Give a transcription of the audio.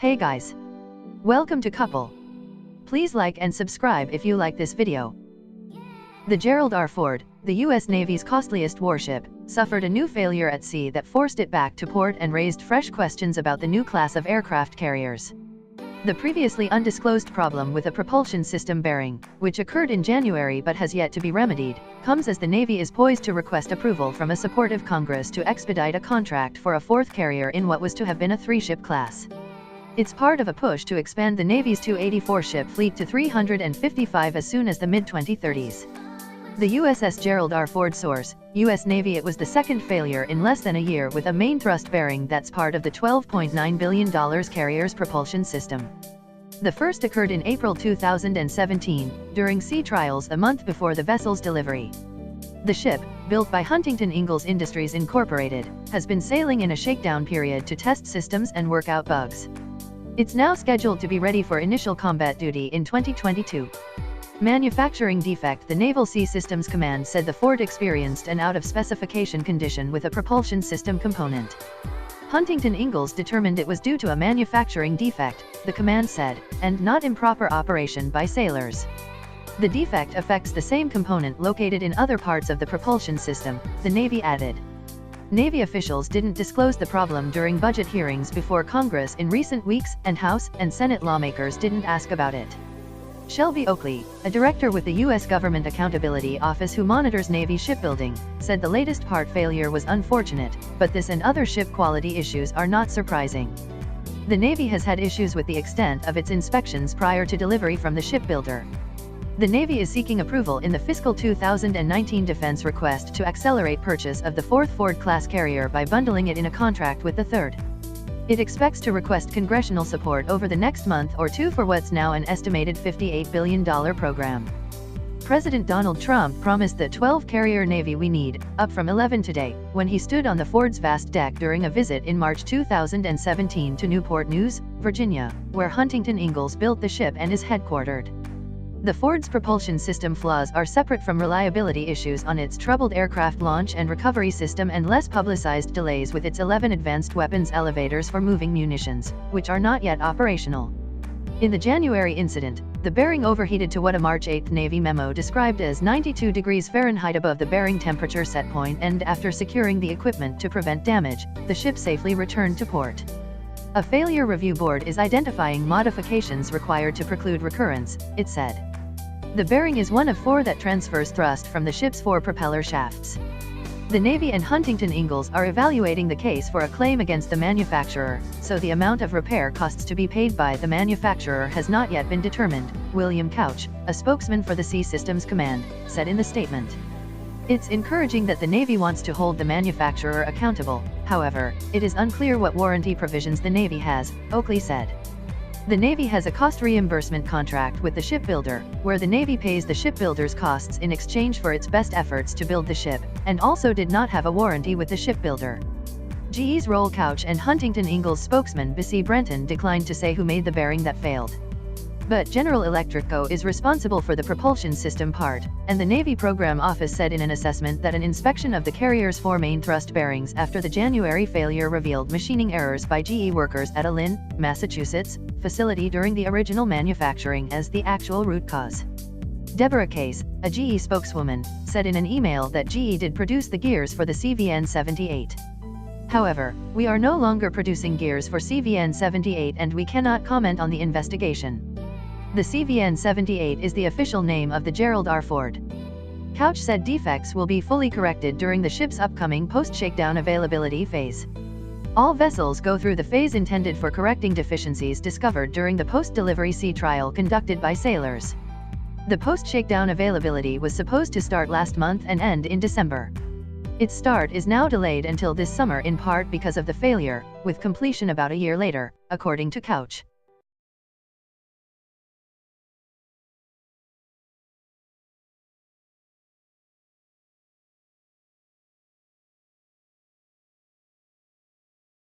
Hey guys! Welcome to Couple. Please like and subscribe if you like this video. The Gerald R. Ford, the U.S. Navy's costliest warship, suffered a new failure at sea that forced it back to port and raised fresh questions about the new class of aircraft carriers. The previously undisclosed problem with a propulsion system bearing, which occurred in January but has yet to be remedied, comes as the Navy is poised to request approval from a supportive Congress to expedite a contract for a fourth carrier in what was to have been a three-ship class. It's part of a push to expand the Navy's 284-ship fleet to 355 as soon as the mid-2030s. The USS Gerald R. Ford source, U.S. Navy. It was the second failure in less than a year with a main thrust bearing that's part of the $12.9 billion carrier's propulsion system. The first occurred in April 2017, during sea trials a month before the vessel's delivery. The ship, built by Huntington Ingalls Industries Incorporated, has been sailing in a shakedown period to test systems and work out bugs. It's now scheduled to be ready for initial combat duty in 2022. Manufacturing defect. The Naval Sea Systems Command said the Ford experienced an out-of-specification condition with a propulsion system component. Huntington Ingalls determined it was due to a manufacturing defect, the command said, and not improper operation by sailors. The defect affects the same component located in other parts of the propulsion system, the Navy added. Navy officials didn't disclose the problem during budget hearings before Congress in recent weeks, and House and Senate lawmakers didn't ask about it. Shelby Oakley, a director with the U.S. Government Accountability Office who monitors Navy shipbuilding, said the latest part failure was unfortunate, but this and other ship quality issues are not surprising. The Navy has had issues with the extent of its inspections prior to delivery from the shipbuilder. The Navy is seeking approval in the fiscal 2019 defense request to accelerate purchase of the fourth Ford-class carrier by bundling it in a contract with the third. It expects to request congressional support over the next month or two for what's now an estimated $58 billion program. President Donald Trump promised the 12-carrier Navy we need, up from 11 today, when he stood on the Ford's vast deck during a visit in March 2017 to Newport News, Virginia, where Huntington Ingalls built the ship and is headquartered. The Ford's propulsion system flaws are separate from reliability issues on its troubled aircraft launch and recovery system and less publicized delays with its 11 advanced weapons elevators for moving munitions, which are not yet operational. In the January incident, the bearing overheated to what a March 8 Navy memo described as 92 degrees Fahrenheit above the bearing temperature set point, and after securing the equipment to prevent damage, the ship safely returned to port. A failure review board is identifying modifications required to preclude recurrence, it said. The bearing is one of four that transfers thrust from the ship's four propeller shafts. The Navy and Huntington Ingalls are evaluating the case for a claim against the manufacturer, so the amount of repair costs to be paid by the manufacturer has not yet been determined, William Couch, a spokesman for the Sea Systems Command, said in the statement. It's encouraging that the Navy wants to hold the manufacturer accountable, however, it is unclear what warranty provisions the Navy has, Oakley said. The Navy has a cost reimbursement contract with the shipbuilder, where the Navy pays the shipbuilder's costs in exchange for its best efforts to build the ship, and also did not have a warranty with the shipbuilder. GE's Roll Couch and Huntington Ingalls spokesman Bissy Brenton declined to say who made the bearing that failed. But General Electric Co. is responsible for the propulsion system part, and the Navy Program Office said in an assessment that an inspection of the carrier's four main thrust bearings after the January failure revealed machining errors by GE workers at a Lynn, Massachusetts, facility during the original manufacturing as the actual root cause. Deborah Case, a GE spokeswoman, said in an email that GE did produce the gears for the CVN-78. However, we are no longer producing gears for CVN-78 and we cannot comment on the investigation. The CVN-78 is the official name of the Gerald R. Ford. Couch said defects will be fully corrected during the ship's upcoming post-shakedown availability phase. All vessels go through the phase intended for correcting deficiencies discovered during the post-delivery sea trial conducted by sailors. The post-shakedown availability was supposed to start last month and end in December. Its start is now delayed until this summer in part because of the failure, with completion about a year later, according to Couch.